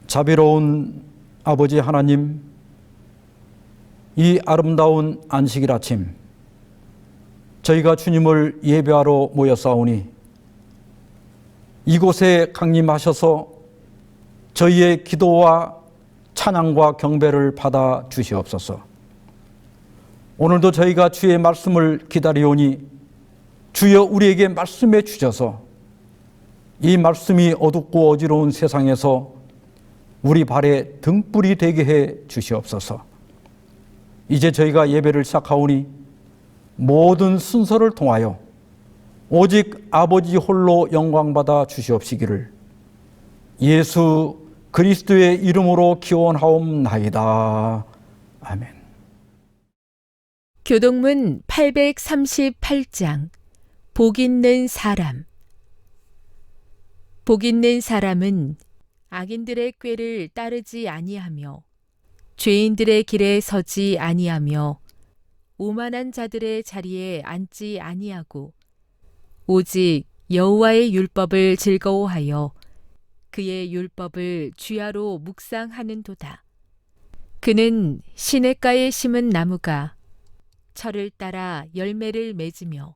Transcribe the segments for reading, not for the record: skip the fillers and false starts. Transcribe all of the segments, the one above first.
자비로운 아버지 하나님, 이 아름다운 안식일 아침 저희가 주님을 예배하러 모였사오니 이곳에 강림하셔서 저희의 기도와 찬양과 경배를 받아 주시옵소서. 오늘도 저희가 주의 말씀을 기다리오니 주여 우리에게 말씀해 주셔서 이 말씀이 어둡고 어지러운 세상에서 우리 발에 등불이 되게 해 주시옵소서. 이제 저희가 예배를 시작하오니 모든 순서를 통하여 오직 아버지 홀로 영광받아 주시옵시기를 예수 그리스도의 이름으로 기원하옵나이다. 아멘. 교동문 838장 복 있는 사람. 복 있는 사람은 악인들의 꾀를 따르지 아니하며 죄인들의 길에 서지 아니하며 오만한 자들의 자리에 앉지 아니하고 오직 여호와의 율법을 즐거워하여 그의 율법을 주야로 묵상하는도다. 그는 시냇가에 심은 나무가 철을 따라 열매를 맺으며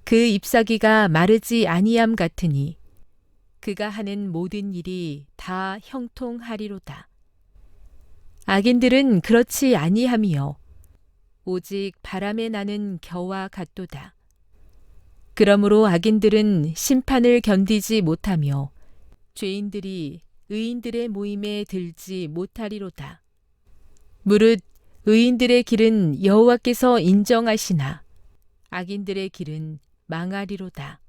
그 잎사귀가 마르지 아니함 같으니 그가 하는 모든 일이 다 형통하리로다. 악인들은 그렇지 아니하며 오직 바람에 나는 겨와 같도다. 그러므로 악인들은 심판을 견디지 못하며 죄인들이 의인들의 모임에 들지 못하리로다. 무릇 의인들의 길은 여호와께서 인정하시나 악인들의 길은 망하리로다.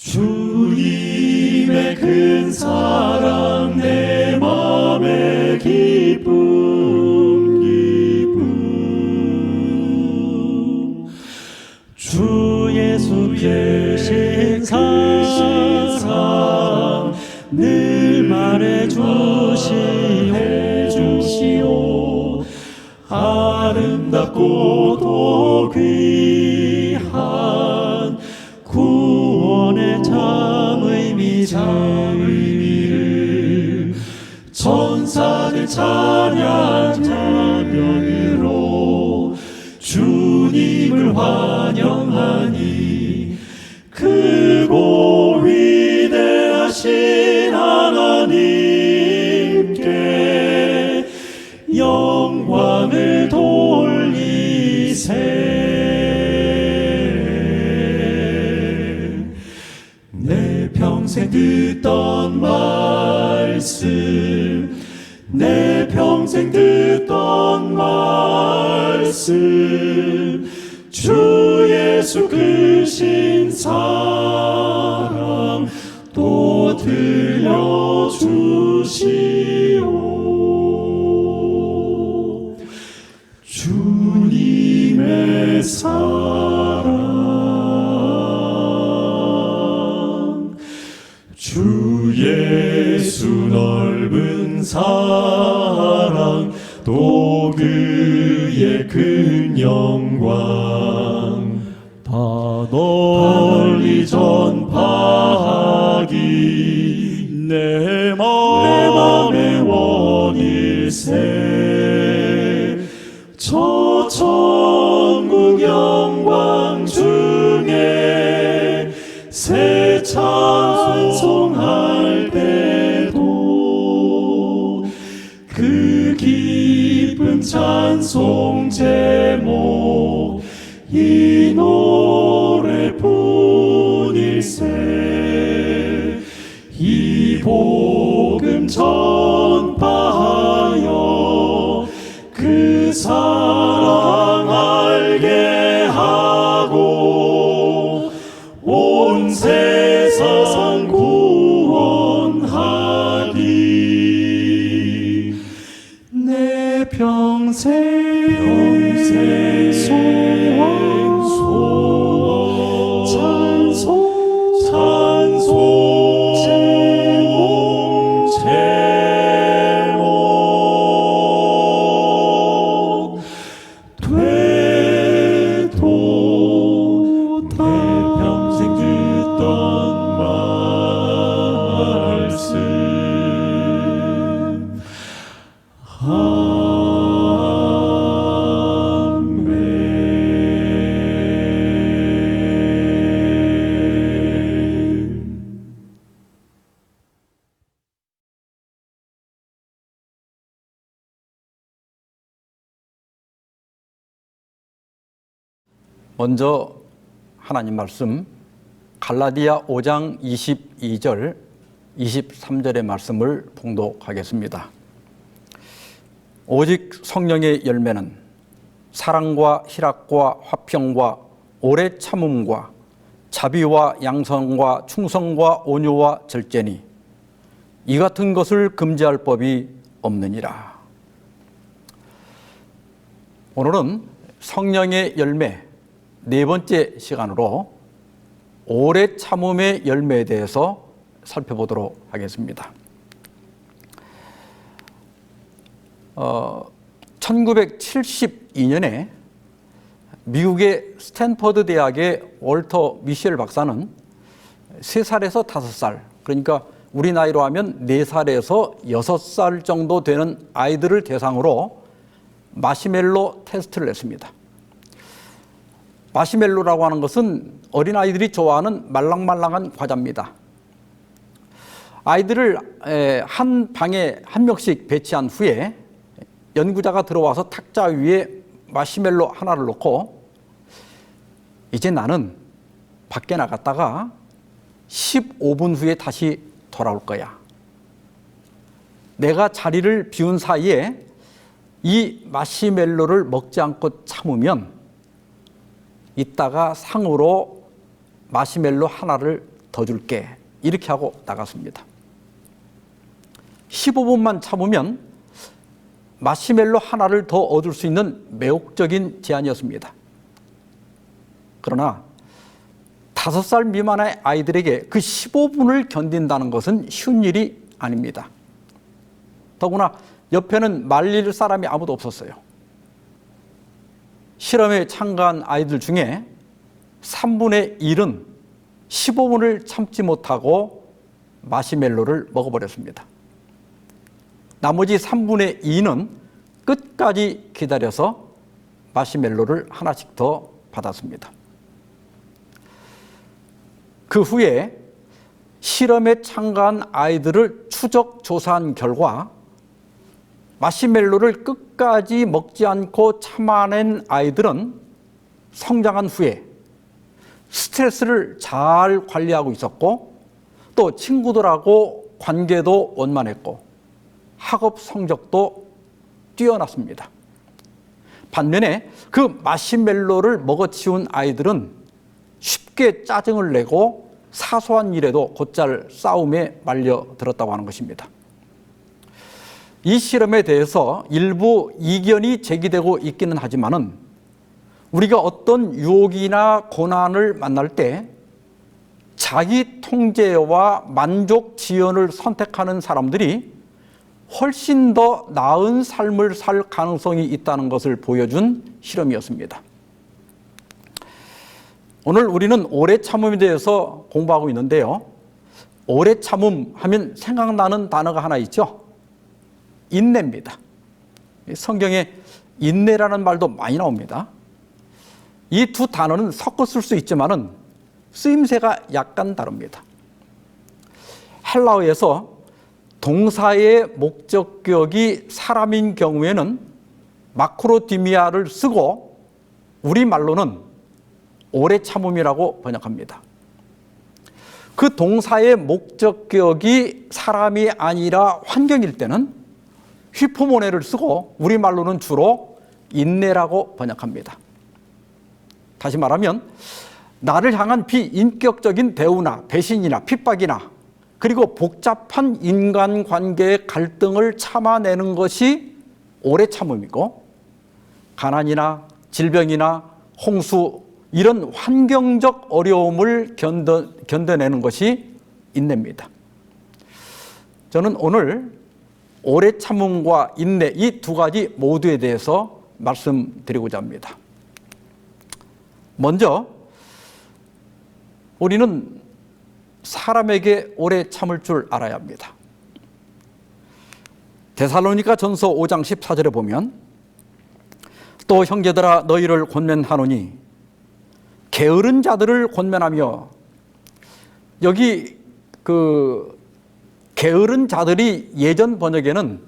주님의 큰 사랑 내 맘에 기쁨 주 예수 주신 사랑 늘 말해주시오 아름답고 또 귀한 구원의 참 의미를 천사들 찬양으로 주님을 환영하니 크고 위대하신 하나님께 영광을 돌리세 내 평생 듣던 말씀 내 평생 듣던 말씀 주 예수 크신 사랑 또 들려주시오 주님의 사랑 주 예수 넓은 사랑 또 그의 큰 영광 다 널리 전파하기 내 맘의 원일세 저 천국 영광 중에 새 찬송할 때도 그 기쁜 찬송 제목 이 노래뿐일세 이 복음 전파하여 그 사랑 알게 하고 온 세상 구원하기 내 평생 소원 찬송 제목 되도 내 평생 듣던 말씀 먼저 하나님 말씀 갈라디아 5장 22절 23절의 말씀을 봉독하겠습니다. 오직 성령의 열매는 사랑과 희락과 화평과 오래 참음과 자비와 양선과 충성과 온유와 절제니 이 같은 것을 금지할 법이 없느니라. 오늘은 성령의 열매 네 번째 시간으로 오래 참음의 열매에 대해서 살펴보도록 하겠습니다. 1972년에 미국의 스탠퍼드 대학의 월터 미셸 박사는 3살에서 5살, 그러니까 우리 나이로 하면 4살에서 6살 정도 되는 아이들을 대상으로 마시멜로 테스트를 했습니다. 마시멜로라고 하는 것은 어린아이들이 좋아하는 말랑말랑한 과자입니다. 아이들을 한 방에 한 명씩 배치한 후에 연구자가 들어와서 탁자 위에 마시멜로 하나를 놓고 이제 나는 밖에 나갔다가 15분 후에 다시 돌아올 거야. 내가 자리를 비운 사이에 이 마시멜로를 먹지 않고 참으면 이따가 상으로 마시멜로 하나를 더 줄게. 이렇게 하고 나갔습니다. 15분만 참으면 마시멜로 하나를 더 얻을 수 있는 매혹적인 제안이었습니다. 그러나 5살 미만의 아이들에게 그 15분을 견딘다는 것은 쉬운 일이 아닙니다. 더구나 옆에는 말릴 사람이 아무도 없었어요. 실험에 참가한 아이들 중에 3분의 1은 15분을 참지 못하고 마시멜로를 먹어버렸습니다. 나머지 3분의 2는 끝까지 기다려서 마시멜로를 하나씩 더 받았습니다. 그 후에 실험에 참가한 아이들을 추적 조사한 결과 마시멜로를 끝까지 먹지 않고 참아낸 아이들은 성장한 후에 스트레스를 잘 관리하고 있었고 또 친구들하고 관계도 원만했고 학업 성적도 뛰어났습니다. 반면에 그 마시멜로를 먹어치운 아이들은 쉽게 짜증을 내고 사소한 일에도 곧잘 싸움에 말려들었다고 하는 것입니다. 이 실험에 대해서 일부 이견이 제기되고 있기는 하지만은 우리가 어떤 유혹이나 고난을 만날 때 자기 통제와 만족 지연을 선택하는 사람들이 훨씬 더 나은 삶을 살 가능성이 있다는 것을 보여준 실험이었습니다. 오늘 우리는 오래 참음에 대해서 공부하고 있는데요. 오래 참음 하면 생각나는 단어가 하나 있죠. 인내입니다. 성경에 인내라는 말도 많이 나옵니다. 이 두 단어는 섞어 쓸 수 있지만은 쓰임새가 약간 다릅니다. 헬라어에서 동사의 목적격이 사람인 경우에는 마크로디미아를 쓰고 우리말로는 오래 참음이라고 번역합니다. 그 동사의 목적격이 사람이 아니라 환경일 때는 휘포모네를 쓰고 우리말로는 주로 인내라고 번역합니다. 다시 말하면 나를 향한 비인격적인 대우나 배신이나 핍박이나 그리고 복잡한 인간관계의 갈등을 참아내는 것이 오래 참음이고 가난이나 질병이나 홍수 이런 환경적 어려움을 견뎌내는 것이 인내입니다. 저는 오늘 오래 참음과 인내 이 두 가지 모두에 대해서 말씀드리고자 합니다. 먼저 우리는 사람에게 오래 참을 줄 알아야 합니다. 데살로니가 전서 5장 14절에 보면 또 형제들아 너희를 권면하노니 게으른 자들을 권면하며 여기 그 게으른 자들이 예전 번역에는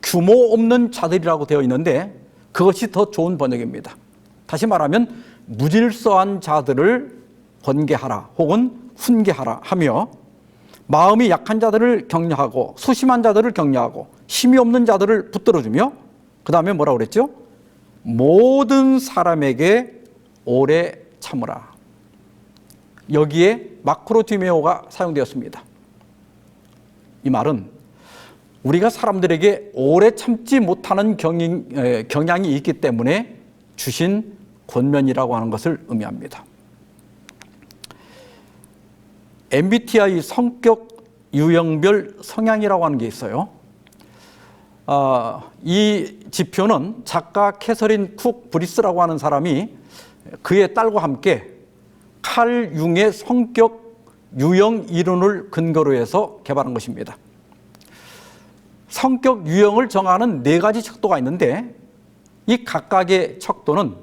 규모 없는 자들이라고 되어 있는데 그것이 더 좋은 번역입니다. 다시 말하면 무질서한 자들을 권계하라 혹은 훈계하라 하며 마음이 약한 자들을 격려하고 소심한 자들을 격려하고 힘이 없는 자들을 붙들어주며 그 다음에 뭐라고 그랬죠? 모든 사람에게 오래 참으라. 여기에 마크로디메오가 사용되었습니다. 이 말은 우리가 사람들에게 오래 참지 못하는 경향이 있기 때문에 주신 권면이라고 하는 것을 의미합니다. MBTI 성격 유형별 성향이라고 하는 게 있어요. 이 지표는 작가 캐서린 쿡 브리스라고 하는 사람이 그의 딸과 함께 칼 융의 성격 유형 이론을 근거로 해서 개발한 것입니다. 성격 유형을 정하는 4가지 척도가 있는데 이 각각의 척도는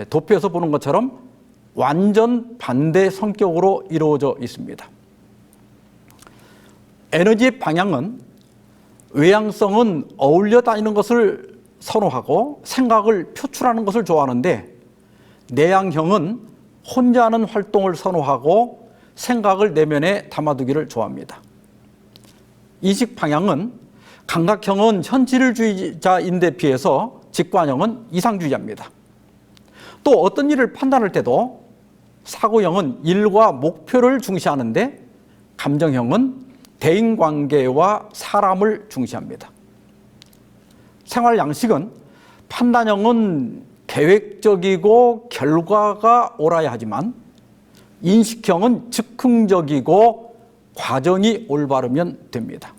도표에서 보는 것처럼 완전 반대 성격으로 이루어져 있습니다. 에너지 방향은 외향성은 어울려 다니는 것을 선호하고 생각을 표출하는 것을 좋아하는데 내향형은 혼자 하는 활동을 선호하고 생각을 내면에 담아두기를 좋아합니다. 이식 방향은 감각형은 현실주의자인데 비해서 직관형은 이상주의자입니다. 또 어떤 일을 판단할 때도 사고형은 일과 목표를 중시하는데 감정형은 대인관계와 사람을 중시합니다. 생활 양식은 판단형은 계획적이고 결과가 옳아야 하지만 인식형은 즉흥적이고 과정이 올바르면 됩니다.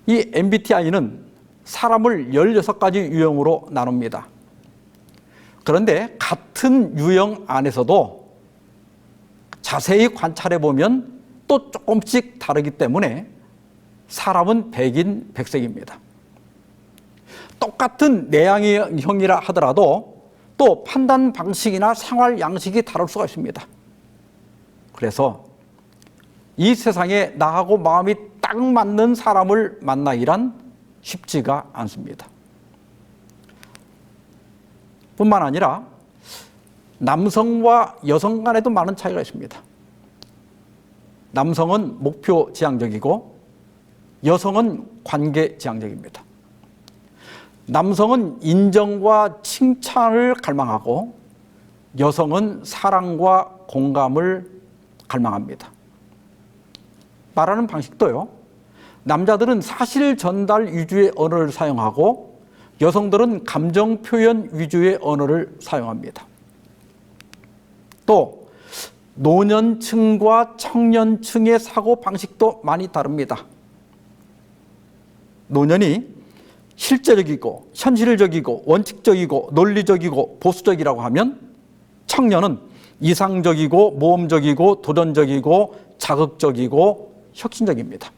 이 MBTI는 사람을 16가지 유형으로 나눕니다. 그런데 같은 유형 안에서도 자세히 관찰해 보면 또 조금씩 다르기 때문에 사람은 백인 백색입니다. 똑같은 내향형이라 하더라도 또 판단 방식이나 생활 양식이 다를 수가 있습니다. 그래서 이 세상에 나하고 마음이 딱 맞는 사람을 만나기란 쉽지가 않습니다. 뿐만 아니라 남성과 여성 간에도 많은 차이가 있습니다. 남성은 목표 지향적이고 여성은 관계 지향적입니다. 남성은 인정과 칭찬을 갈망하고 여성은 사랑과 공감을 갈망합니다. 말하는 방식도요. 남자들은 사실 전달 위주의 언어를 사용하고 여성들은 감정 표현 위주의 언어를 사용합니다. 또 노년층과 청년층의 사고 방식도 많이 다릅니다. 노년이 실제적이고 현실적이고 원칙적이고 논리적이고 보수적이라고 하면 청년은 이상적이고 모험적이고 도전적이고 자극적이고 혁신적입니다.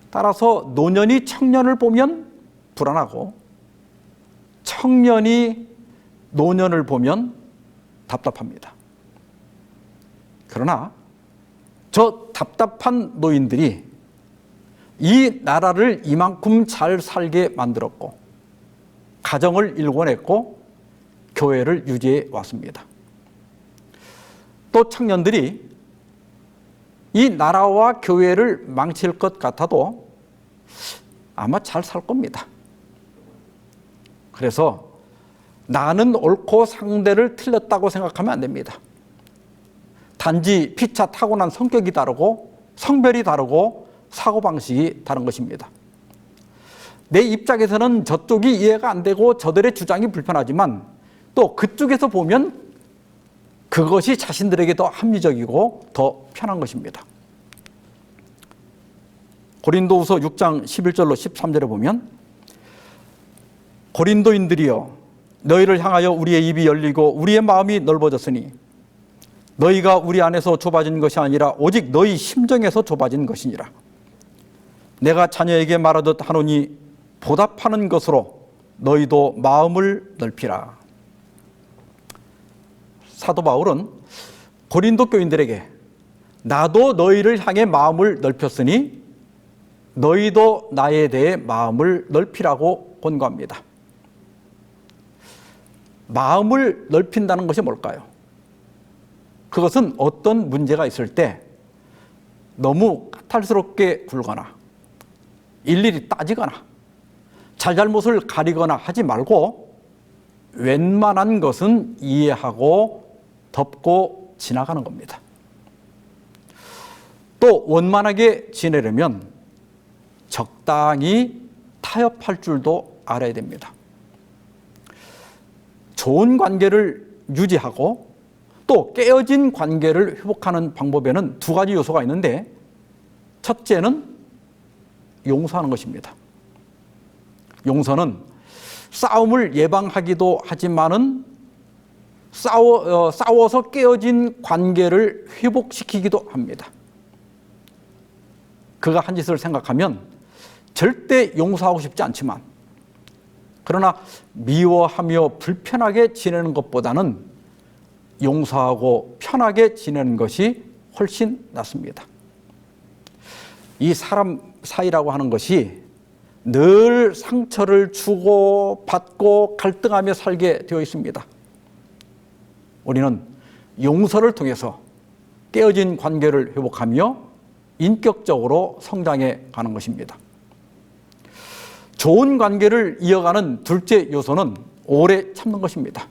따라서 노년이 청년을 보면 불안하고 청년이 노년을 보면 답답합니다. 그러나 저 답답한 노인들이 이 나라를 이만큼 잘 살게 만들었고 가정을 일궈냈고 교회를 유지해 왔습니다. 또 청년들이 이 나라와 교회를 망칠 것 같아도 아마 잘 살 겁니다. 그래서 나는 옳고 상대를 틀렸다고 생각하면 안 됩니다. 단지 피차 타고난 성격이 다르고 성별이 다르고 사고방식이 다른 것입니다. 내 입장에서는 저쪽이 이해가 안 되고 저들의 주장이 불편하지만 또 그쪽에서 보면 그것이 자신들에게 더 합리적이고 더 편한 것입니다. 고린도후서 6장 11절로 13절에 보면 고린도인들이여 너희를 향하여 우리의 입이 열리고 우리의 마음이 넓어졌으니 너희가 우리 안에서 좁아진 것이 아니라 오직 너희 심정에서 좁아진 것이니라. 내가 자녀에게 말하듯 하노니 보답하는 것으로 너희도 마음을 넓히라. 사도 바울은 고린도 교인들에게 나도 너희를 향해 마음을 넓혔으니 너희도 나에 대해 마음을 넓히라고 권고합니다. 마음을 넓힌다는 것이 뭘까요? 그것은 어떤 문제가 있을 때 너무 까탈스럽게 굴거나 일일이 따지거나 잘잘못을 가리거나 하지 말고 웬만한 것은 이해하고 덮고 지나가는 겁니다. 또 원만하게 지내려면 적당히 타협할 줄도 알아야 됩니다. 좋은 관계를 유지하고 또 깨어진 관계를 회복하는 방법에는 두 가지 요소가 있는데 첫째는 용서하는 것입니다. 용서는 싸움을 예방하기도 하지만은 싸워서 깨어진 관계를 회복시키기도 합니다. 그가 한 짓을 생각하면 절대 용서하고 싶지 않지만 그러나 미워하며 불편하게 지내는 것보다는 용서하고 편하게 지내는 것이 훨씬 낫습니다. 이 사람 사이라고 하는 것이 늘 상처를 주고 받고 갈등하며 살게 되어 있습니다. 우리는 용서를 통해서 깨어진 관계를 회복하며 인격적으로 성장해 가는 것입니다. 좋은 관계를 이어가는 둘째 요소는 오래 참는 것입니다.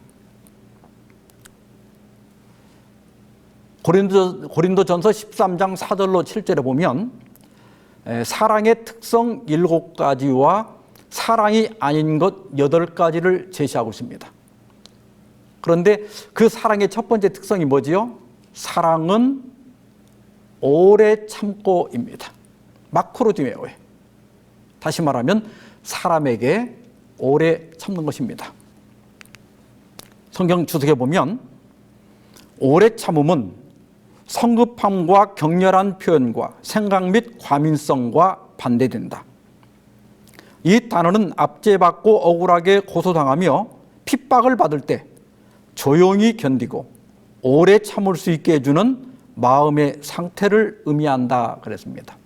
고린도전서 13장 4절로 7절에 보면 사랑의 특성 7가지와 사랑이 아닌 것 8가지를 제시하고 있습니다. 그런데 그 사랑의 첫 번째 특성이 뭐지요? 사랑은 오래 참고입니다. 마크로디메오에. 다시 말하면 사람에게 오래 참는 것입니다. 성경 주석에 보면 오래 참음은 성급함과 격렬한 표현과 생각 및 과민성과 반대된다. 이 단어는 압제받고 억울하게 고소당하며 핍박을 받을 때 조용히 견디고 오래 참을 수 있게 해주는 마음의 상태를 의미한다 그랬습니다.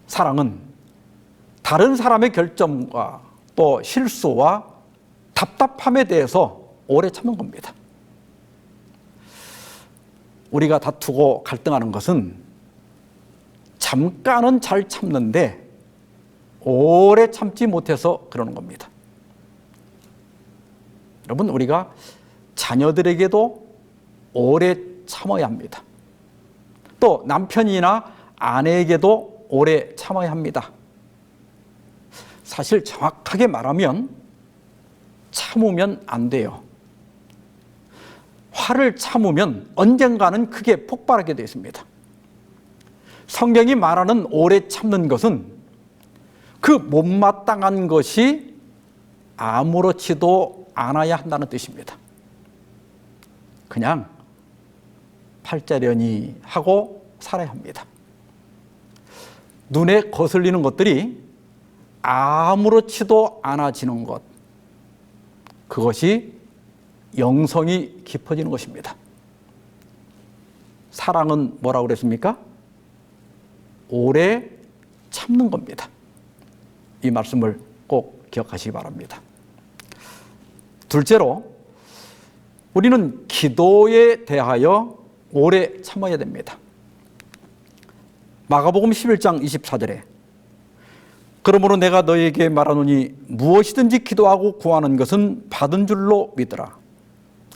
사랑은 다른 사람의 결점과 또 실수와 답답함에 대해서 오래 참는 겁니다. 우리가 다투고 갈등하는 것은 잠깐은 잘 참는데 오래 참지 못해서 그러는 겁니다. 여러분, 우리가 자녀들에게도 오래 참아야 합니다. 또 남편이나 아내에게도 오래 참아야 합니다. 사실 정확하게 말하면 참으면 안 돼요. 화를 참으면 언젠가는 크게 폭발하게 되어 있습니다. 성경이 말하는 오래 참는 것은 그 못마땅한 것이 아무렇지도 않아야 한다는 뜻입니다. 그냥 팔자련이 하고 살아야 합니다. 눈에 거슬리는 것들이 아무렇지도 않아지는 것, 그것이 영성이 깊어지는 것입니다. 사랑은 뭐라고 그랬습니까? 오래 참는 겁니다. 이 말씀을 꼭 기억하시기 바랍니다. 둘째로, 우리는 기도에 대하여 오래 참아야 됩니다. 마가복음 11장 24절에 그러므로 내가 너희에게 말하노니 무엇이든지 기도하고 구하는 것은 받은 줄로 믿으라.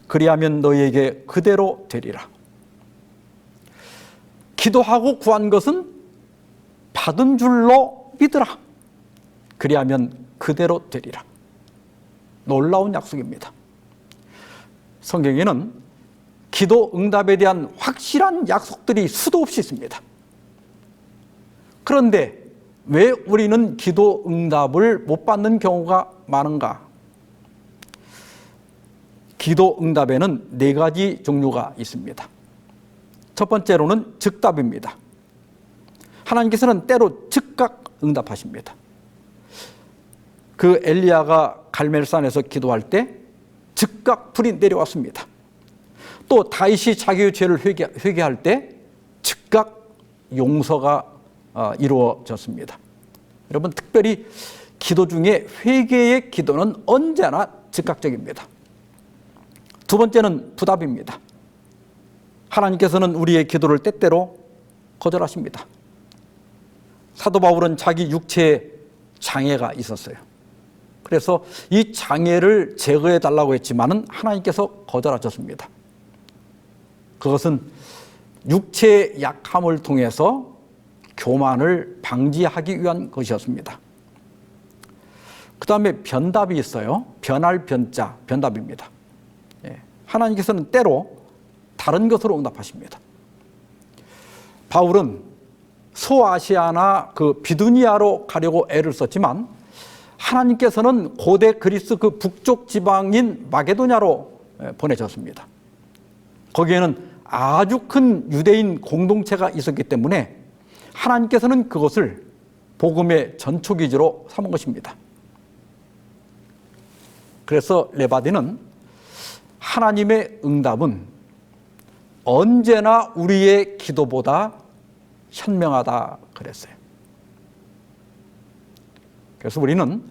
그리하면 너희에게 그대로 되리라. 기도하고 구한 것은 받은 줄로 믿으라. 그리하면 그대로 되리라. 놀라운 약속입니다. 성경에는 기도 응답에 대한 확실한 약속들이 수도 없이 있습니다. 그런데 왜 우리는 기도 응답을 못 받는 경우가 많은가? 기도 응답에는 4가지 종류가 있습니다. 첫 번째로는 즉답입니다. 하나님께서는 때로 즉각 응답하십니다. 그 엘리야가 갈멜산에서 기도할 때 즉각 불이 내려왔습니다. 또 다윗이 자기의 죄를 회개할 때 즉각 용서가 이루어졌습니다. 여러분, 특별히 기도 중에 회개의 기도는 언제나 즉각적입니다. 두 번째는 부답입니다. 하나님께서는 우리의 기도를 때때로 거절하십니다. 사도 바울은 자기 육체에 장애가 있었어요. 그래서 이 장애를 제거해 달라고 했지만은 하나님께서 거절하셨습니다. 그것은 육체의 약함을 통해서 교만을 방지하기 위한 것이었습니다. 그 다음에 변답이 있어요. 변할 변자, 변답입니다. 하나님께서는 때로 다른 것으로 응답하십니다. 바울은 소아시아나 그 비두니아로 가려고 애를 썼지만 하나님께서는 고대 그리스 그 북쪽 지방인 마게도냐로 보내셨습니다. 거기에는 아주 큰 유대인 공동체가 있었기 때문에 하나님께서는 그것을 복음의 전초기지로 삼은 것입니다. 그래서 레바디는 하나님의 응답은 언제나 우리의 기도보다 현명하다 그랬어요. 그래서 우리는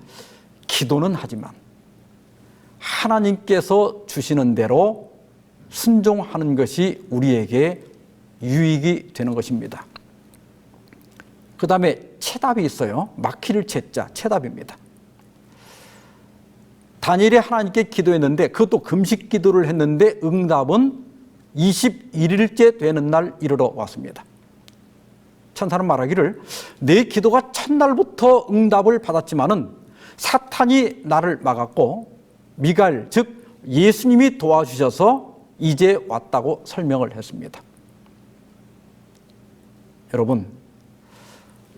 기도는 하지만 하나님께서 주시는 대로 순종하는 것이 우리에게 유익이 되는 것입니다. 그 다음에 채답이 있어요. 막힐 채자, 채답입니다. 다니엘이 하나님께 기도했는데 그것도 금식 기도를 했는데 응답은 21일째 되는 날 이르러 왔습니다. 천사는 말하기를 내 기도가 첫날부터 응답을 받았지만은 사탄이 나를 막았고 미가엘 즉 예수님이 도와주셔서 이제 왔다고 설명을 했습니다. 여러분,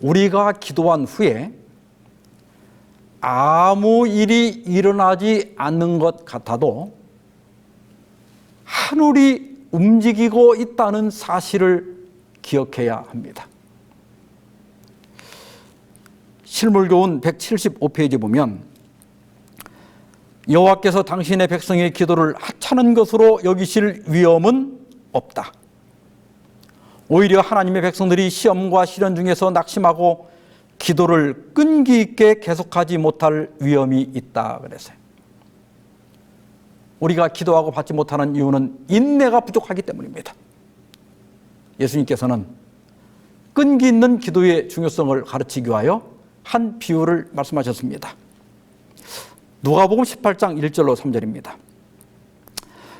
우리가 기도한 후에 아무 일이 일어나지 않는 것 같아도 하늘이 움직이고 있다는 사실을 기억해야 합니다. 실물교훈 175페이지 보면 여호와께서 당신의 백성의 기도를 하찮은 것으로 여기실 위험은 없다. 오히려 하나님의 백성들이 시험과 시련 중에서 낙심하고 기도를 끈기 있게 계속하지 못할 위험이 있다 그랬어요. 우리가 기도하고 받지 못하는 이유는 인내가 부족하기 때문입니다. 예수님께서는 끈기 있는 기도의 중요성을 가르치기 위하여 한 비유를 말씀하셨습니다. 누가복음 18장 1절로 3절입니다.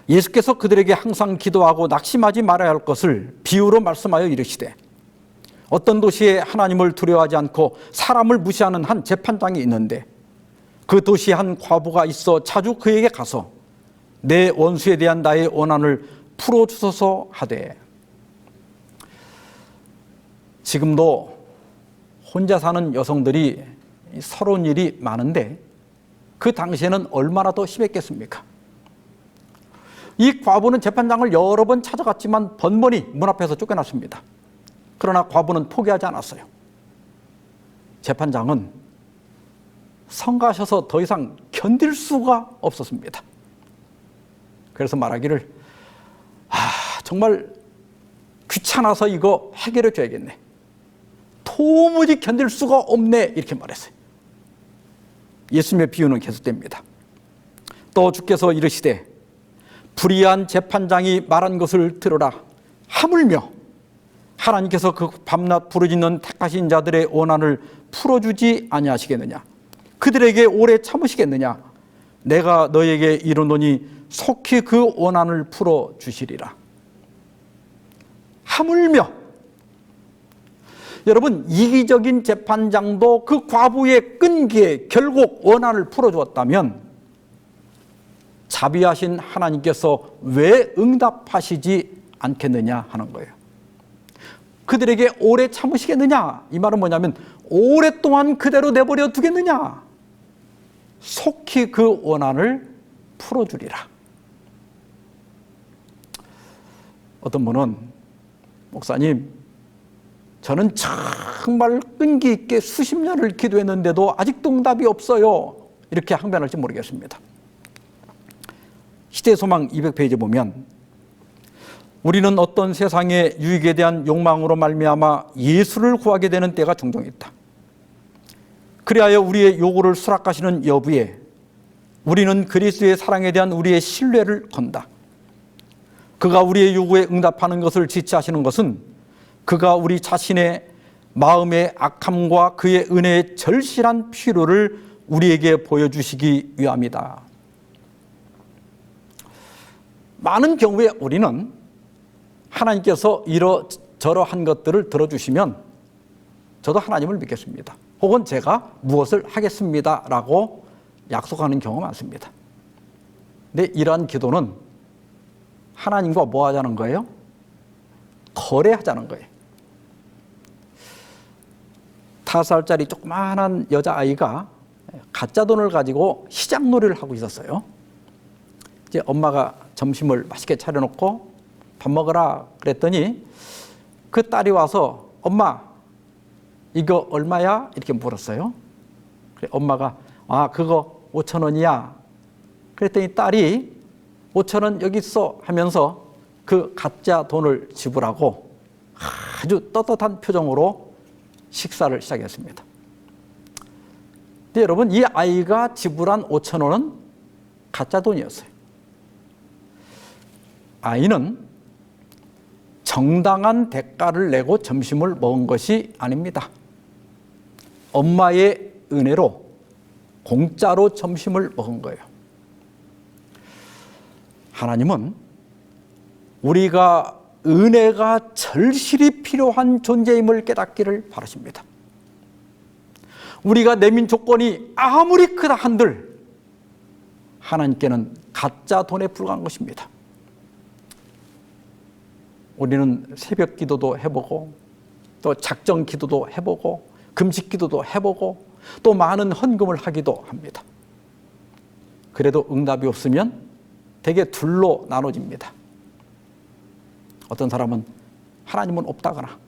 예수께서 그들에게 항상 기도하고 낙심하지 말아야 할 것을 비유로 말씀하여 이르시되 어떤 도시에 하나님을 두려워하지 않고 사람을 무시하는 한 재판장이 있는데 그 도시에 한 과부가 있어 자주 그에게 가서 내 원수에 대한 나의 원한을 풀어주소서 하되. 지금도 혼자 사는 여성들이 서러운 일이 많은데 그 당시에는 얼마나 더 심했겠습니까? 이 과부는 재판장을 여러 번 찾아갔지만 번번이 문 앞에서 쫓겨났습니다. 그러나 과부는 포기하지 않았어요. 재판장은 성가셔서 더 이상 견딜 수가 없었습니다. 그래서 말하기를 정말 귀찮아서 이거 해결해 줘야겠네. 도무지 견딜 수가 없네 이렇게 말했어요. 예수님의 비유는 계속됩니다. 또 주께서 이르시되 불의한 재판장이 말한 것을 들으라. 하물며 하나님께서 그 밤낮 부르짖는 택하신 자들의 원한을 풀어주지 아니하시겠느냐. 그들에게 오래 참으시겠느냐. 내가 너에게 이르노니 속히 그 원한을 풀어주시리라. 하물며 여러분, 이기적인 재판장도 그 과부의 끈기에 결국 원한을 풀어주었다면 자비하신 하나님께서 왜 응답하시지 않겠느냐 하는 거예요. 그들에게 오래 참으시겠느냐? 이 말은 뭐냐면 오랫동안 그대로 내버려 두겠느냐? 속히 그 원한을 풀어주리라. 어떤 분은 목사님, 저는 정말 끈기 있게 수십 년을 기도했는데도 아직도 응답이 없어요. 이렇게 항변할지 모르겠습니다. 시대소망 200페이지 보면 우리는 어떤 세상의 유익에 대한 욕망으로 말미암아 예수를 구하게 되는 때가 종종 있다. 그리하여 우리의 요구를 수락하시는 여부에 우리는 그리스도의 사랑에 대한 우리의 신뢰를 건다. 그가 우리의 요구에 응답하는 것을 지체하시는 것은 그가 우리 자신의 마음의 악함과 그의 은혜의 절실한 필요를 우리에게 보여주시기 위함이다. 많은 경우에 우리는 하나님께서 이러저러한 것들을 들어주시면 저도 하나님을 믿겠습니다. 혹은 제가 무엇을 하겠습니다 라고 약속하는 경우가 많습니다. 근데 이러한 기도는 하나님과 뭐 하자는 거예요? 거래하자는 거예요. 5살짜리 조그마한 여자아이가 가짜 돈을 가지고 시장놀이를 하고 있었어요. 이제 엄마가 점심을 맛있게 차려놓고 밥 먹으라 그랬더니 그 딸이 와서 엄마 이거 얼마야? 이렇게 물었어요. 엄마가 그거 5,000원이야. 그랬더니 딸이 5,000원 여기 있어 하면서 그 가짜 돈을 지불하고 아주 떳떳한 표정으로 식사를 시작했습니다. 근데 여러분, 이 아이가 지불한 5,000원은 가짜 돈이었어요. 아이는 정당한 대가를 내고 점심을 먹은 것이 아닙니다. 엄마의 은혜로 공짜로 점심을 먹은 거예요. 하나님은 우리가 은혜가 절실히 필요한 존재임을 깨닫기를 바라십니다. 우리가 내민 조건이 아무리 크다 한들 하나님께는 가짜 돈에 불과한 것입니다. 우리는 새벽 기도도 해보고 또 작정 기도도 해보고 금식 기도도 해보고 또 많은 헌금을 하기도 합니다. 그래도 응답이 없으면 대개 둘로 나눠집니다. 어떤 사람은 하나님은 없다거나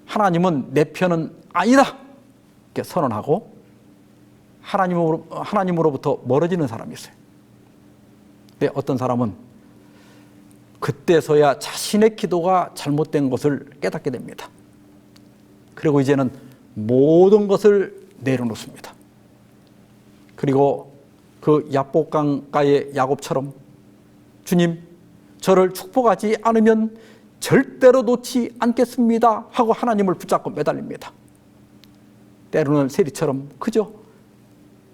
하나님은 내 편은 아니다 이렇게 선언하고 하나님으로부터 멀어지는 사람이 있어요. 근데 어떤 사람은 그때서야 자신의 기도가 잘못된 것을 깨닫게 됩니다. 그리고 이제는 모든 것을 내려놓습니다. 그리고 그 야복강가의 야곱처럼 주님, 저를 축복하지 않으면 절대로 놓지 않겠습니다 하고 하나님을 붙잡고 매달립니다. 때로는 세리처럼 그저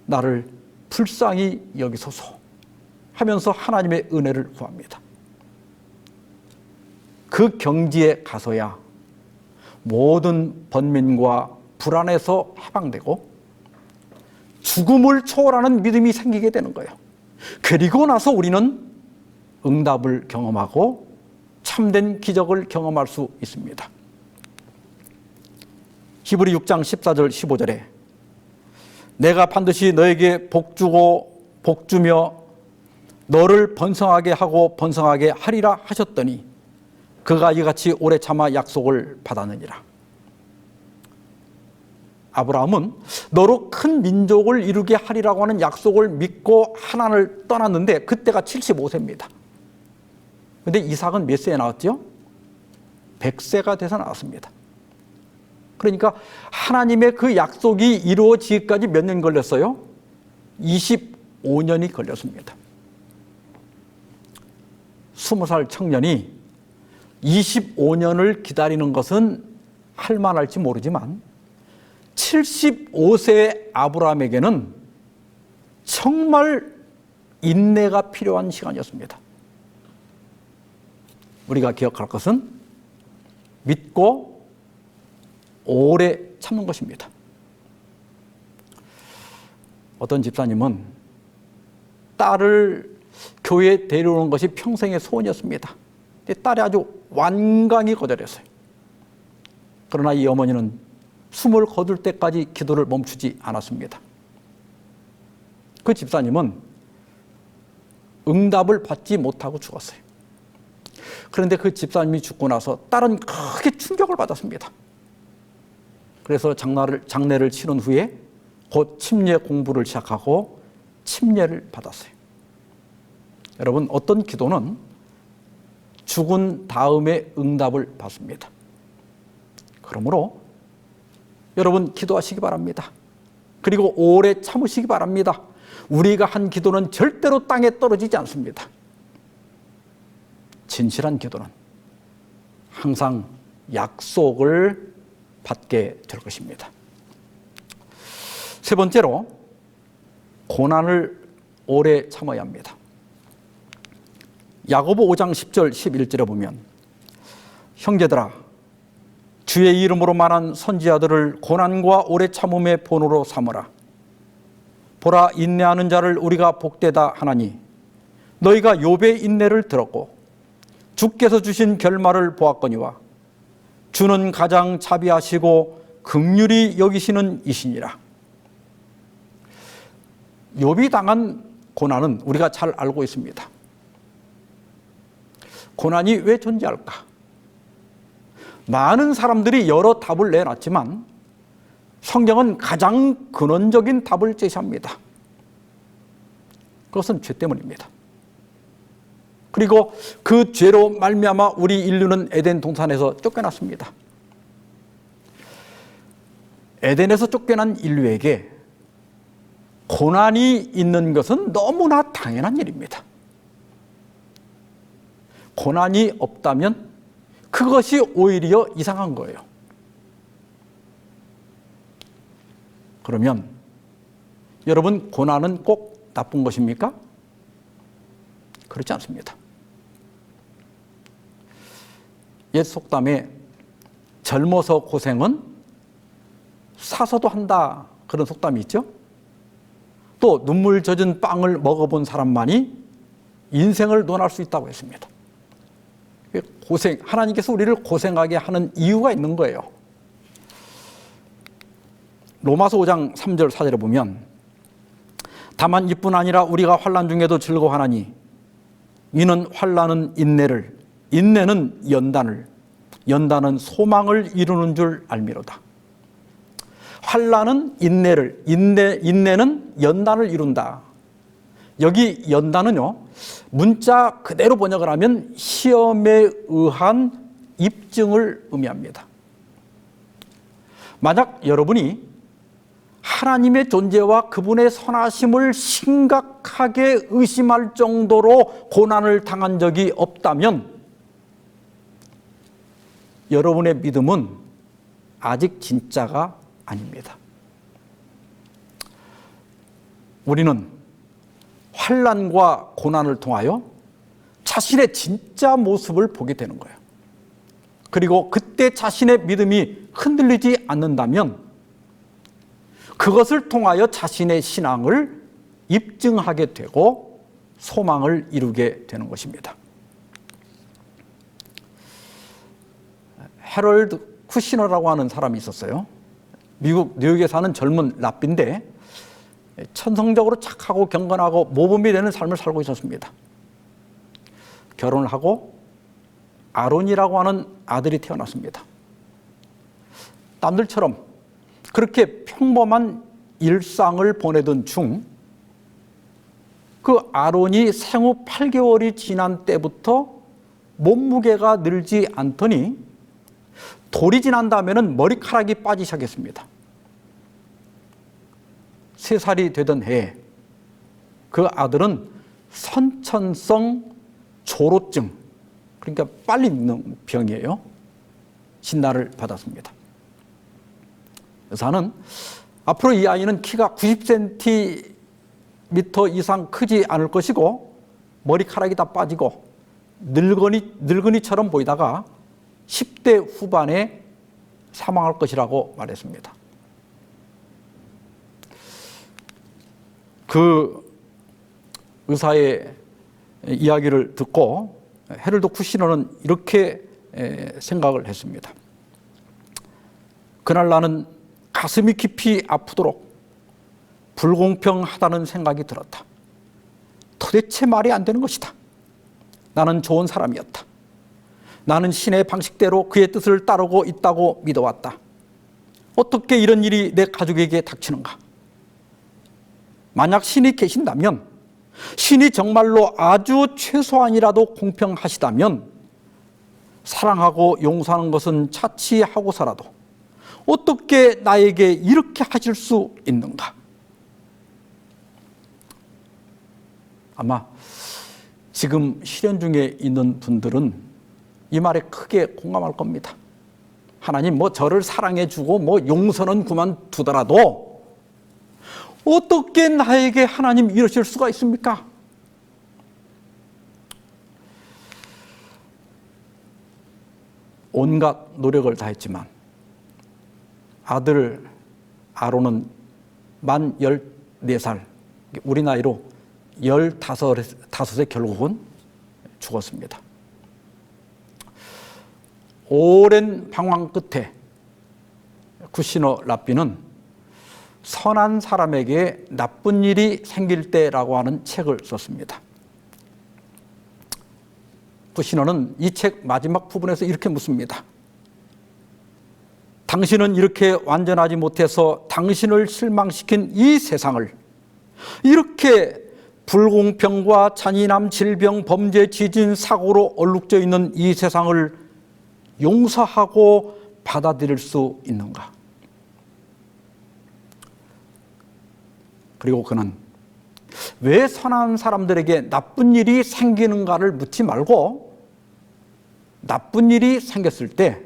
나를 불쌍히 여기소서 하면서 하나님의 은혜를 구합니다. 그 경지에 가서야 모든 번민과 불안에서 해방되고 죽음을 초월하는 믿음이 생기게 되는 거예요. 그리고 나서 우리는 응답을 경험하고 참된 기적을 경험할 수 있습니다. 히브리 6장 14절 15절에 내가 반드시 너에게 복주며 너를 번성하게 하고 번성하게 하리라 하셨더니 그가 이같이 오래 참아 약속을 받았느니라. 아브라함은 너로 큰 민족을 이루게 하리라고 하는 약속을 믿고 하나님을 떠났는데 그때가 75세입니다. 그런데 이삭은 몇 세에 나왔죠? 100세가 돼서 나왔습니다. 그러니까 하나님의 그 약속이 이루어지기까지 몇 년 걸렸어요? 25년이 걸렸습니다. 20살 청년이 25년을 기다리는 것은 할만할지 모르지만 75세의 아브라함에게는 정말 인내가 필요한 시간이었습니다. 우리가 기억할 것은 믿고 오래 참는 것입니다. 어떤 집사님은 딸을 교회에 데려오는 것이 평생의 소원이었습니다. 딸이 아주 완강히 거절했어요. 그러나 이 어머니는 숨을 거둘 때까지 기도를 멈추지 않았습니다. 그 집사님은 응답을 받지 못하고 죽었어요. 그런데 그 집사님이 죽고 나서 딸은 크게 충격을 받았습니다. 그래서 장례를 치른 후에 곧 침례 공부를 시작하고 침례를 받았어요. 여러분, 어떤 기도는 죽은 다음에 응답을 받습니다. 그러므로 여러분 기도하시기 바랍니다. 그리고 오래 참으시기 바랍니다. 우리가 한 기도는 절대로 땅에 떨어지지 않습니다. 진실한 기도는 항상 약속을 받게 될 것입니다. 세 번째로 고난을 오래 참아야 합니다. 야고보 5장 10절 11절에 보면 형제들아 주의 이름으로 말한 선지자들을 고난과 오래 참음의 본으로 삼으라. 보라 인내하는 자를 우리가 복되다 하나니 너희가 욥의 인내를 들었고 주께서 주신 결말을 보았거니와 주는 가장 자비하시고 긍휼히 여기시는 이시니라. 욥이 당한 고난은 우리가 잘 알고 있습니다. 고난이 왜 존재할까? 많은 사람들이 여러 답을 내놨지만 성경은 가장 근원적인 답을 제시합니다. 그것은 죄 때문입니다. 그리고 그 죄로 말미암아 우리 인류는 에덴 동산에서 쫓겨났습니다. 에덴에서 쫓겨난 인류에게 고난이 있는 것은 너무나 당연한 일입니다. 고난이 없다면 그것이 오히려 이상한 거예요. 그러면 여러분, 고난은 꼭 나쁜 것입니까? 그렇지 않습니다. 옛 속담에 젊어서 고생은 사서도 한다, 그런 속담이 있죠. 또 눈물 젖은 빵을 먹어본 사람만이 인생을 논할 수 있다고 했습니다. 고생, 하나님께서 우리를 고생하게 하는 이유가 있는 거예요. 로마서 5장 3절 4절에 보면 다만 이뿐 아니라 우리가 환난 중에도 즐거워하나니 이는 환난은 인내를, 인내는 연단을, 연단은 소망을 이루는 줄 알미로다. 환난은 인내를, 인내는 연단을 이룬다. 여기 연단은요, 문자 그대로 번역을 하면 시험에 의한 입증을 의미합니다. 만약 여러분이 하나님의 존재와 그분의 선하심을 심각하게 의심할 정도로 고난을 당한 적이 없다면 여러분의 믿음은 아직 진짜가 아닙니다. 우리는 환난과 고난을 통하여 자신의 진짜 모습을 보게 되는 거예요. 그리고 그때 자신의 믿음이 흔들리지 않는다면 그것을 통하여 자신의 신앙을 입증하게 되고 소망을 이루게 되는 것입니다. 해럴드 쿠시너라고 하는 사람이 있었어요. 미국 뉴욕에 사는 젊은 랍비인데 천성적으로 착하고 경건하고 모범이 되는 삶을 살고 있었습니다. 결혼을 하고 아론이라고 하는 아들이 태어났습니다. 남들처럼 그렇게 평범한 일상을 보내던 중 그 아론이 생후 8개월이 지난 때부터 몸무게가 늘지 않더니 돌이 지난 다음에는 머리카락이 빠지기 시작했습니다. 3살이 되던 해에 그 아들은 선천성 조로증, 그러니까 빨리 늙는 병이에요. 진단을 받았습니다. 의사는 앞으로 이 아이는 키가 90cm 이상 크지 않을 것이고 머리카락이 다 빠지고 늙은이처럼 보이다가 10대 후반에 사망할 것이라고 말했습니다. 그 의사의 이야기를 듣고 해럴드 쿠시너는 이렇게 생각을 했습니다. 그날 나는 가슴이 깊이 아프도록 불공평하다는 생각이 들었다. 도대체 말이 안 되는 것이다. 나는 좋은 사람이었다. 나는 신의 방식대로 그의 뜻을 따르고 있다고 믿어왔다. 어떻게 이런 일이 내 가족에게 닥치는가? 만약 신이 계신다면, 신이 정말로 아주 최소한이라도 공평하시다면 사랑하고 용서하는 것은 차치하고서라도 어떻게 나에게 이렇게 하실 수 있는가? 아마 지금 실현 중에 있는 분들은 이 말에 크게 공감할 겁니다. 하나님 저를 사랑해주고 용서는 그만두더라도 어떻게 나에게 하나님 이러실 수가 있습니까? 온갖 노력을 다했지만 아들 아론은 만 14살, 우리 나이로 15에 결국은 죽었습니다. 오랜 방황 끝에 쿠시너 랍비는 선한 사람에게 나쁜 일이 생길 때라고 하는 책을 썼습니다. 쿠시너는 이 책 마지막 부분에서 이렇게 묻습니다. 당신은 이렇게 완전하지 못해서 당신을 실망시킨 이 세상을, 이렇게 불공평과 잔인함, 질병, 범죄, 지진, 사고로 얼룩져 있는 이 세상을 용서하고 받아들일 수 있는가? 그리고 그는 왜 선한 사람들에게 나쁜 일이 생기는가를 묻지 말고 나쁜 일이 생겼을 때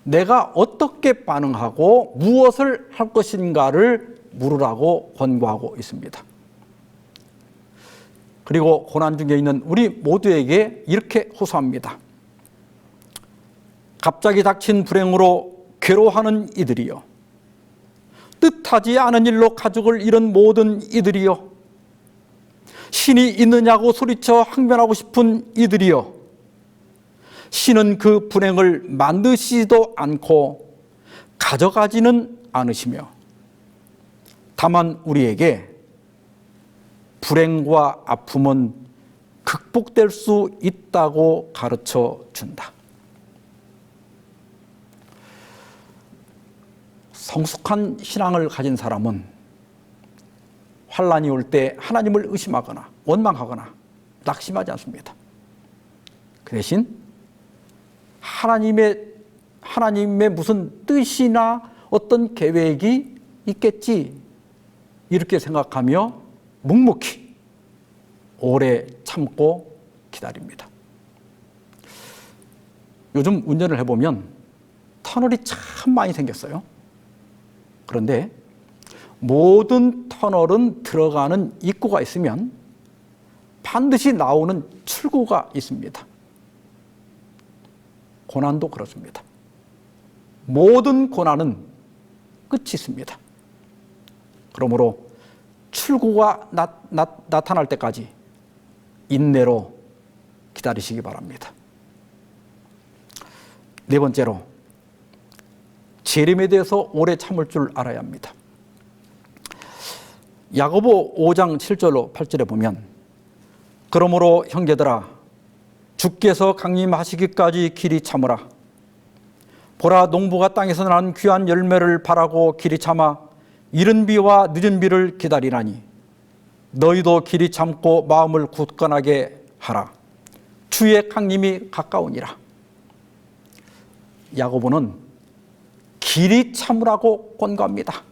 내가 어떻게 반응하고 무엇을 할 것인가를 물으라고 권고하고 있습니다. 그리고 고난 중에 있는 우리 모두에게 이렇게 호소합니다. 갑자기 닥친 불행으로 괴로워하는 이들이요, 뜻하지 않은 일로 가족을 잃은 모든 이들이요, 신이 있느냐고 소리쳐 항변하고 싶은 이들이요, 신은 그 불행을 만드시지도 않고 가져가지는 않으시며 다만 우리에게 불행과 아픔은 극복될 수 있다고 가르쳐 준다. 성숙한 신앙을 가진 사람은 환난이 올 때 하나님을 의심하거나 원망하거나 낙심하지 않습니다. 그 대신 하나님의 무슨 뜻이나 어떤 계획이 있겠지, 이렇게 생각하며 묵묵히 오래 참고 기다립니다. 요즘 운전을 해보면 터널이 참 많이 생겼어요. 그런데 모든 터널은 들어가는 입구가 있으면 반드시 나오는 출구가 있습니다. 고난도 그렇습니다. 모든 고난은 끝이 있습니다. 그러므로 출구가 나타날 때까지 인내로 기다리시기 바랍니다. 네 번째로, 재림에 대해서 오래 참을 줄 알아야 합니다. 야고보 5장 7절로 8절에 보면, 그러므로 형제들아, 주께서 강림하시기까지 길이 참으라. 보라, 농부가 땅에서 난 귀한 열매를 바라고 길이 참아 이른 비와 늦은 비를 기다리나니 너희도 길이 참고 마음을 굳건하게 하라. 주의 강림이 가까우니라. 야고보는 길이 참으라고 권고합니다.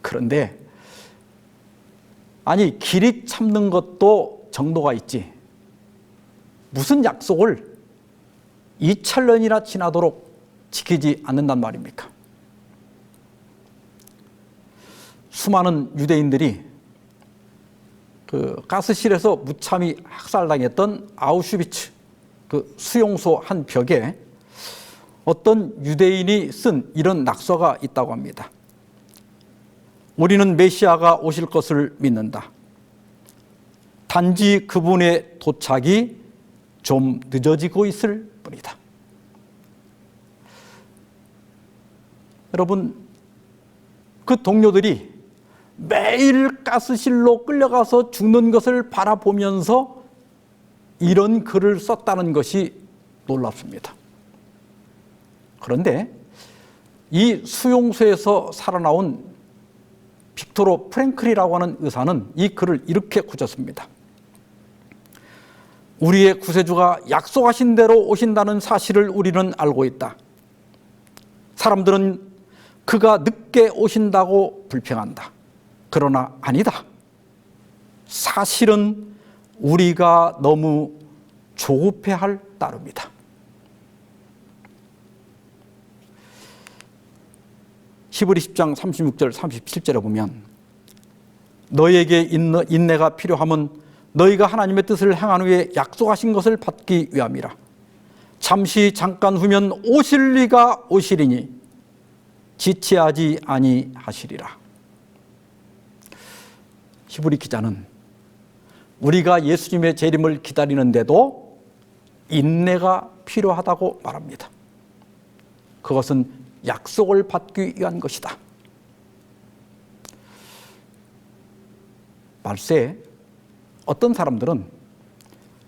그런데 아니, 길이 참는 것도 정도가 있지, 무슨 약속을 2000년이나 지나도록 지키지 않는단 말입니까? 수많은 유대인들이 그 가스실에서 무참히 학살당했던 아우슈비츠 그 수용소 한 벽에 어떤 유대인이 쓴 이런 낙서가 있다고 합니다. 우리는 메시아가 오실 것을 믿는다. 단지 그분의 도착이 좀 늦어지고 있을 뿐이다. 여러분, 그 동료들이 매일 가스실로 끌려가서 죽는 것을 바라보면서 이런 글을 썼다는 것이 놀랍습니다. 그런데 이 수용소에서 살아나온 빅토르 프랭클이라고 하는 의사는 이 글을 이렇게 굳었습니다. 우리의 구세주가 약속하신 대로 오신다는 사실을 우리는 알고 있다. 사람들은 그가 늦게 오신다고 불평한다. 그러나 아니다. 사실은 우리가 너무 조급해할 따름이다. 히브리 10장 36절 37절에 보면, 너희에게 인내가 필요함은 너희가 하나님의 뜻을 행한 후에 약속하신 것을 받기 위함이라. 잠시 잠깐 후면 오실 리가 오시리니 지체하지 아니하시리라. 히브리 기자는 우리가 예수님의 재림을 기다리는데도 인내가 필요하다고 말합니다. 그것은 약속을 받기 위한 것이다. 말세 어떤 사람들은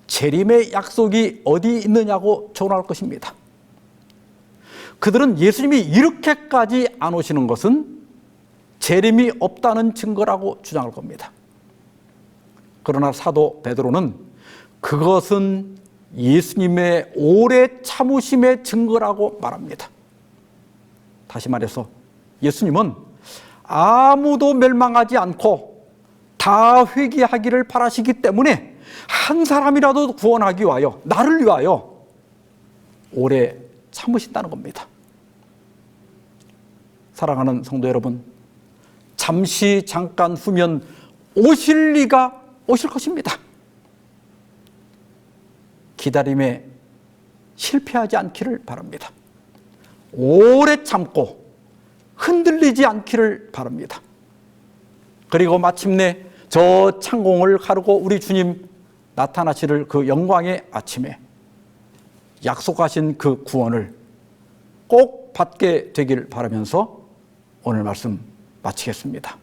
재림의 약속이 어디 있느냐고 조롱할 것입니다. 그들은 예수님이 이렇게까지 안 오시는 것은 재림이 없다는 증거라고 주장할 겁니다. 그러나 사도 베드로는 그것은 예수님의 오래 참으심의 증거라고 말합니다. 다시 말해서 예수님은 아무도 멸망하지 않고 다 회개하기를 바라시기 때문에 한 사람이라도 구원하기 위하여, 나를 위하여 오래 참으신다는 겁니다. 사랑하는 성도 여러분, 잠시 잠깐 후면 오실 리가 오실 것입니다. 기다림의 실패하지 않기를 바랍니다. 오래 참고 흔들리지 않기를 바랍니다. 그리고 마침내 저 창공을 가르고 우리 주님 나타나시를 그 영광의 아침에 약속하신 그 구원을 꼭 받게 되길 바라면서 오늘 말씀 마치겠습니다.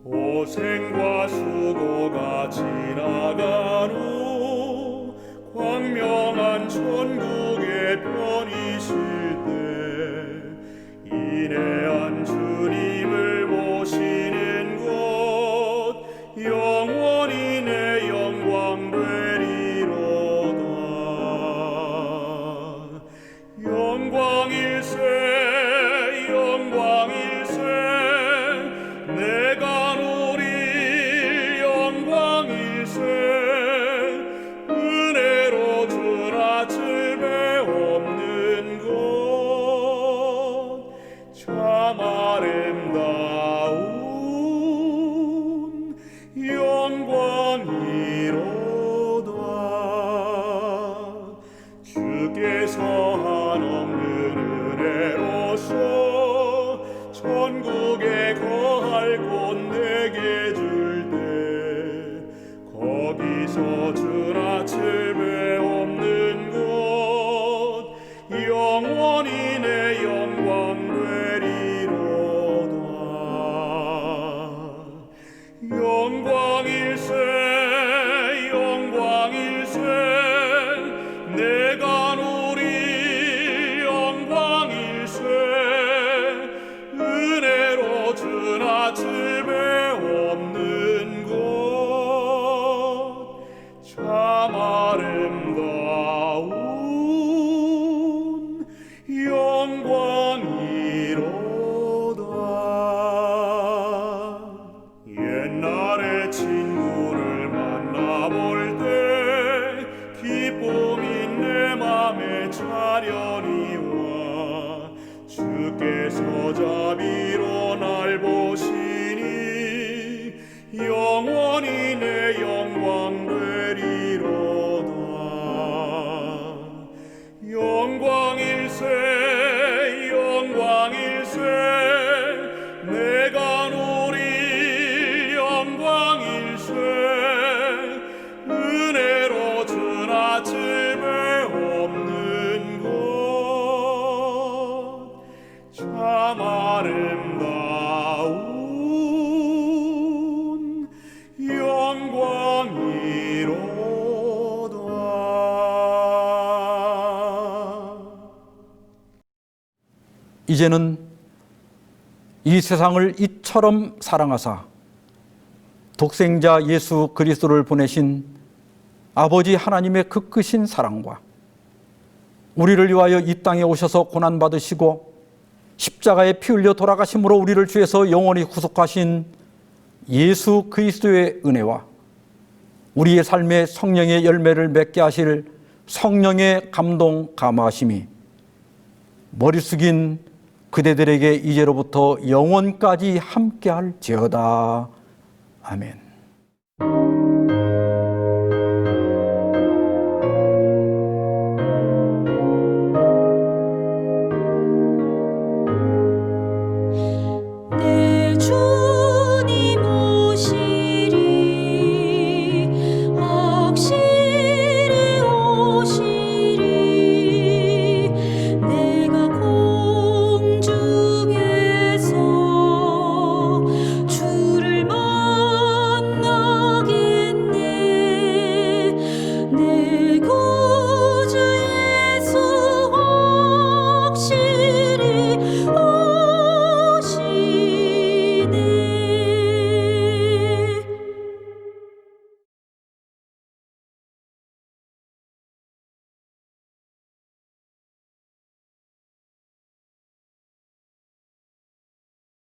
고생과 수고가 지나간 후 광명한 천국에 편이실 때 인내한 주님을 모시는 곳 영원히 내 영광 되리로다. 영광일세 영광일세 내가 누릴 영광일세 은혜로 주나 즐배 없는 곳 참 아름다운 영광이로다. 주께서 한없는 은혜로서 천국에 거할 곳 내게 줄 때 거기서 주나 칠배 없는 곳 영원히 내 영광 되리로다. 영광일세 영광일세 내가 누릴 영광일세 은혜로 주나 칠배 없는 곳 참 아름다운 영광이로다. 옛날에 친구를 만나볼 때 기쁨이 내 맘에 차련히 와 주께서 자비로 날 보시니 영원히 내 영광 되리로다. 영광일세 영광일세 내가 누릴 영광일세 은혜로 주나 칠배 없는 곳 참 아름다운 영광이로다. 이제는 이 세상을 이처럼 사랑하사 독생자 예수 그리스도를 보내신 아버지 하나님의 그 크신 사랑과 우리를 위하여 이 땅에 오셔서 고난받으시고 십자가에 피 흘려 돌아가심으로 우리를 주에서 영원히 구속하신 예수 그리스도의 은혜와 우리의 삶에 성령의 열매를 맺게 하실 성령의 감동 감화심이 머리 숙인 그대들에게 이제로부터 영원까지 함께할지어다. 아멘.